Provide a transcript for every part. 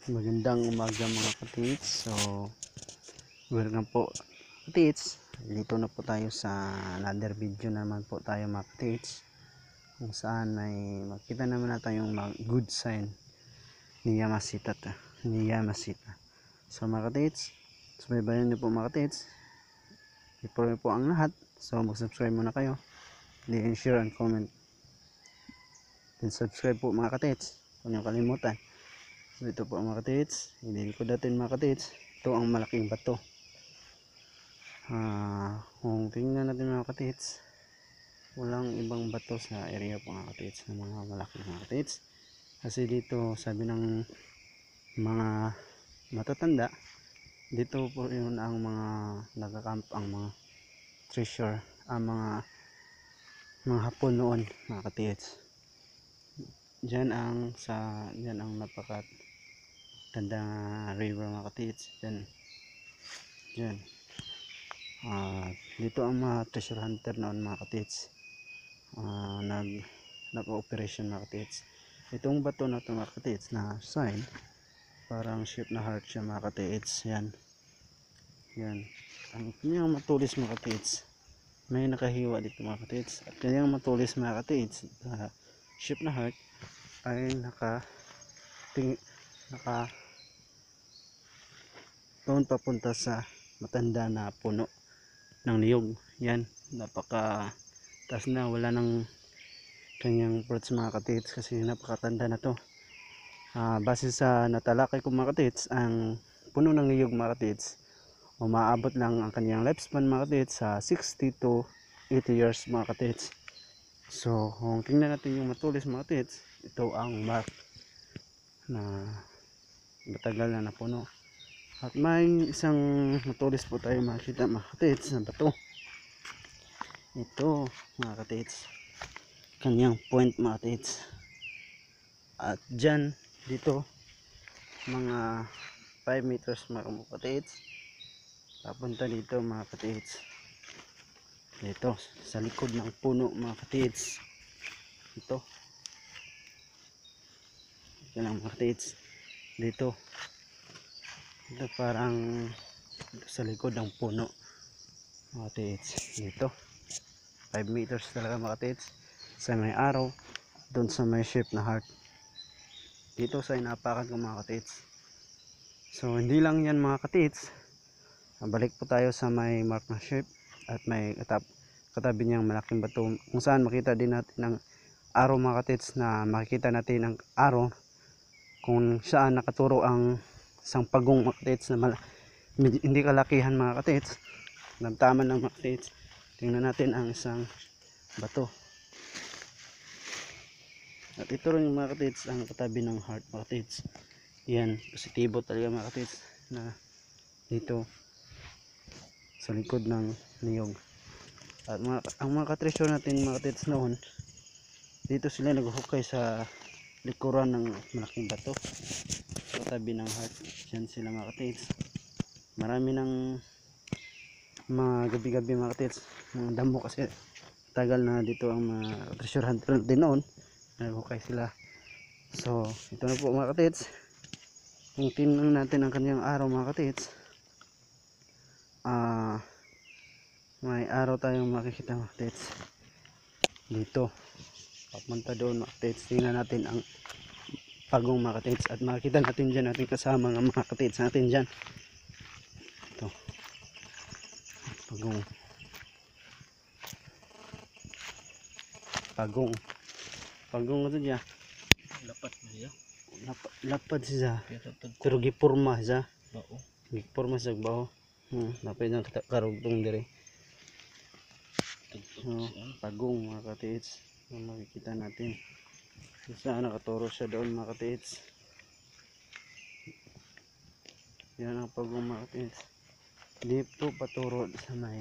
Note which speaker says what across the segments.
Speaker 1: Magandang umaga mga katits. So, welcome po katits. Dito na po tayo sa another video naman po tayo mga katits, kung saan ay makita naman natin yung good sign ni Yamashita. So mga katits, subaybayan niyo po mga katits. I-follow po ang lahat. So mag-subscribe muna kayo. Then share and comment. Then subscribe po mga katits. Huwag niyo kalimutan. So ito po mga katits, hindi ko datin mga katits, ito ang malaking bato. Kung tingnan natin mga katits, walang ibang bato sa area po mga katits, ng mga malaking mga katits. Kasi dito sabi ng mga matatanda, dito po yun ang mga nagakamp, ang mga treasure, ang mga hapon noon mga katits. Diyan ang napakat ganda river mga katits. Diyan. Dito ang mga treasure hunter noon mga katits. Nag-operation mga katits. Itong bato na ito mga katits na sign, parang shape na heart siya mga katits. Yan. Ang kanyang matulis mga katits, may nakahiwa dito mga katits. At kanyang matulis mga katits, shape na heart ay naka doon papunta sa matanda na puno ng niyog. Yan, napaka taas na, wala nang kanyang fruits mga katits kasi napakatanda na to. Base sa natalakay ko mga katits, ang puno ng niyog mga katits, umaabot lang ang kanyang lifespan mga katits sa 60 to 80 years mga katits. So kung tingnan natin yung matulis mga katits, ito ang mark na matagal na napuno. At may isang matulis po tayo makikita mga katits na bato. Ito mga katits, kanyang point mga katits. At dyan, dito mga 5 meters mga katits, papunta dito mga katits. Dito sa likod ng puno mga katits. Ito lang mga katits. Dito parang sa likod ng puno mga katits. Dito 5 meters talaga mga katits, sa may araw, doon sa may shape na heart. Dito sa inapakan ko mga katits. So hindi lang yan mga katits, balik po tayo sa may mark na shape at may katabi niyang malaking bato, kung saan makita din natin ang araw mga katits, na makikita natin ang araw kung saan nakaturo ang isang pagong mga katits na hindi kalakihan mga katits, namtaman ng mga katits. Tingnan natin ang isang bato. At ito rin mga katits ang katabi ng heart mga katits. Yan, positibo talaga mga katits na dito sa likod ng niyog. At ang mga katreasure natin mga katits noon, dito sila naghukay sa likuran ng malaking bato sa katabi ng heart. Yan sila mga katits. Marami ng mga gabi-gabi mga katits, mga damo, kasi tagal na dito ang mga treasure hunter din noon, naghukay sila. So ito na po mga katits, kung tingnan natin ang kanyang araw mga katits, may araw tayong makikita mga katits dito papunta doon mga katits. Tingnan natin ang pagong mga katits at makikita natin dyan natin kasama ng mga katits natin dyan. Ito pagong ito dyan, lapad siya pero gipurma siya, bao. Napay na karugtong dire. Pagong mga katits na makikita natin. Saan nakaturo siya doon mga katits. Yan ang pagong mga katits. Dito paturo sa may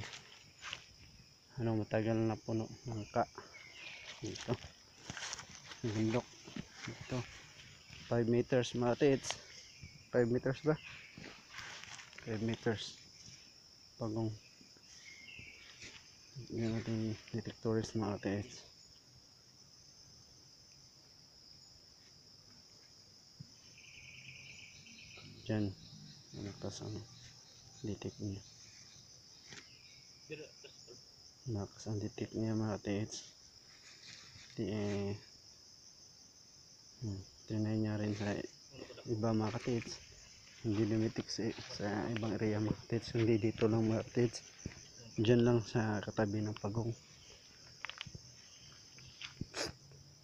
Speaker 1: matagal na puno ng dito bundok. Ito 5 meters mga katits. 5 meters ba? 5 meters pagong. Yan natin detectors mga katits. Diyan. Malakas ang detect niya. Malakas ang detect niya mga katiits. Trinay niya rin sa iba mga katiits. Hindi limitik sa ibang area mga katiits. Hindi dito lang mga katiits. Diyan lang sa katabi ng pagong.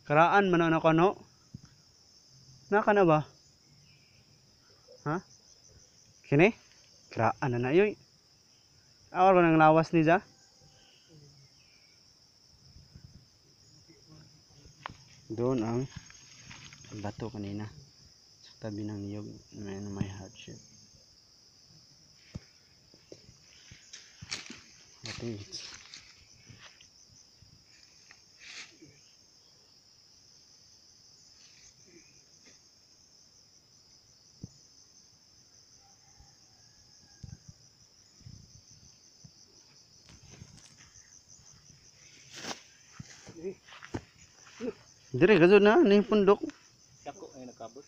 Speaker 1: Karaan man ano ka no? Naka na ba? Ha? Kini? Karaan na na yoy. Awal ko nang lawas ni za. Doon ang bato kanina sa tabi ng niyog na may heart shape. Katiits. Dire gazud na ni pundok.
Speaker 2: Dako ay nakabot.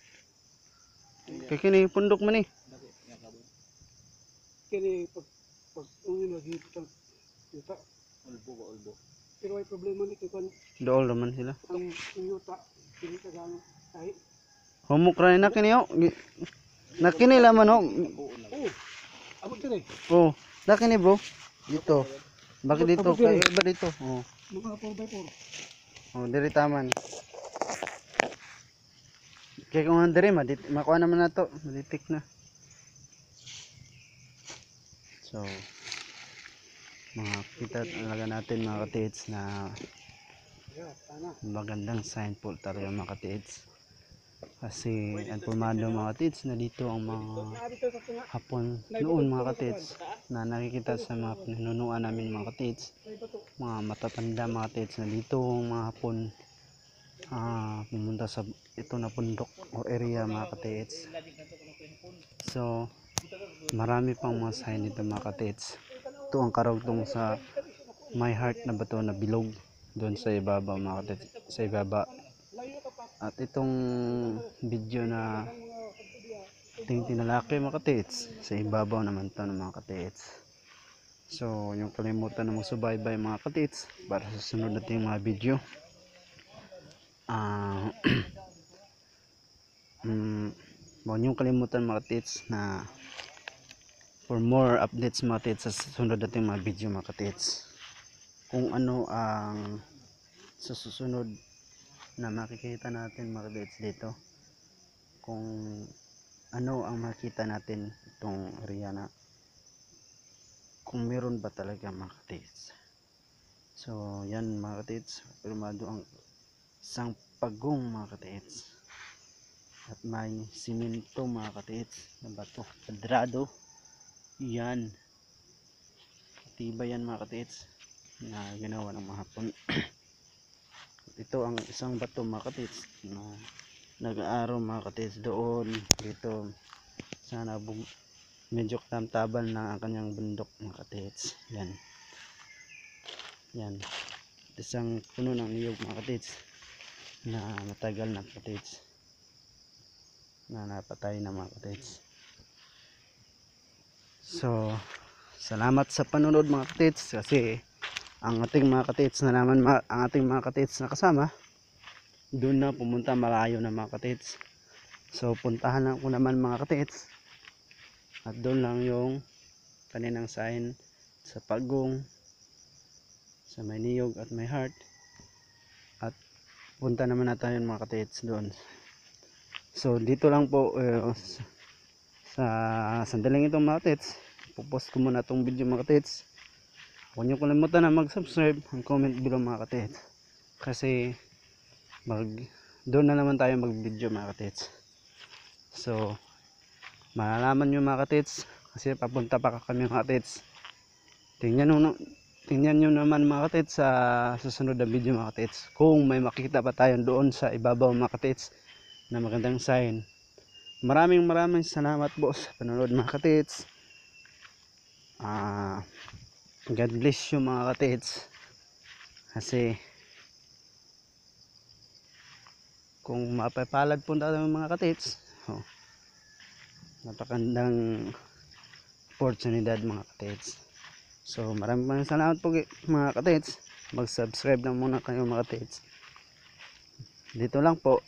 Speaker 1: Kay kini pundok man ni.
Speaker 2: Dako nakabot.
Speaker 3: Kini pag uwi lagi kita yuta.
Speaker 2: Ulbo ba ulbo.
Speaker 3: Pero ay problema ni kay
Speaker 1: Dool naman sila.
Speaker 3: ang yuta kini tagang ay
Speaker 1: Humok ra na kini oh. Nakini laman oh.
Speaker 2: Buon na.
Speaker 3: abot dire
Speaker 1: Oh, nakini bro. Dito. Bakit dito? Kaya iba dito. Oh.
Speaker 3: mga 4x4.
Speaker 1: Oh, diri taman. Kaya kung andre makuha naman na to, maditik na. So, makita talaga natin mga katiits na
Speaker 3: Yeah, tama.
Speaker 1: magandang sign po talaga mga katiits. Kasi informado mga katiits na dito ang mga
Speaker 3: Abi to sa tunga.
Speaker 1: hapon noon mga katiits na nakikita sa mga pinanunuan namin mga katiits.
Speaker 3: Ay bato.
Speaker 1: Mga matatanda mga katiits na dito ang mga hapon pumunta sa ito na bundok o area mga katiits. So marami pang mga sign dito mga katiits. Ito ang karugtong sa my heart na bato na bilog doon sa ibaba mga katiits, sa ibaba. At itong video na tinalaki mga katiits, sa ibabaw naman to ng mga katiits. So yung kalimutan na magsubaybay mga katiits para sa sunod nating mga video. Huwag niyong kalimutan mga katiits na for more updates mga katiits sa susunod nating mga video mga katiits. Kung ano ang sa susunod na makikita natin mga katiits dito. Kung ano ang makita natin itong area na kung meron ba talaga mga katiits. So yan mga katiits, pirmado ang isang pagong mga katiits. At may simento mga katiits na bato, padrado. Yan. Matibay yan mga katiits na ginawa ng mga hapon. Ito ang isang bato mga katiits na nag-aaraw mga katiits doon dito sana medyo tamtabal na ang kanyang bundok mga katiits. Yan. Yan. Isang puno ng niyog mga katiits na matagal na katiits na napatay na mga katiits. So salamat sa panunod mga katiits kasi ang ating mga katiits na naman ang ating mga katiits na kasama doon na pumunta malayo na mga katiits. So puntahan lang ko naman mga katiits at doon lang yung kaninang sign sa pagong sa may niyog at may heart. At punta naman natin mga katiits doon. So dito lang po sa sandaling itong mga katiits, pupost ko muna itong video mga katiits. Huwag niyo kalimutan na mag-subscribe and comment below mga katiits. Kasi doon na naman tayo mag-video mga katiits. So malalaman nyo mga katiits kasi papunta pa kami mga katiits. Tingnan nyo naman mga katiits sa susunod na video mga katiits. Kung may makikita pa tayo doon sa ibabaw mga katiits na magandang sign. Maraming salamat po sa panonood mga katiits. God bless you mga katiits. Kasi kung mapapalad po tayo mga katiits, napakandang oportunidad mga katits. So maraming salamat po mga katits. Mag-subscribe lang muna kayo mga katits. Dito lang po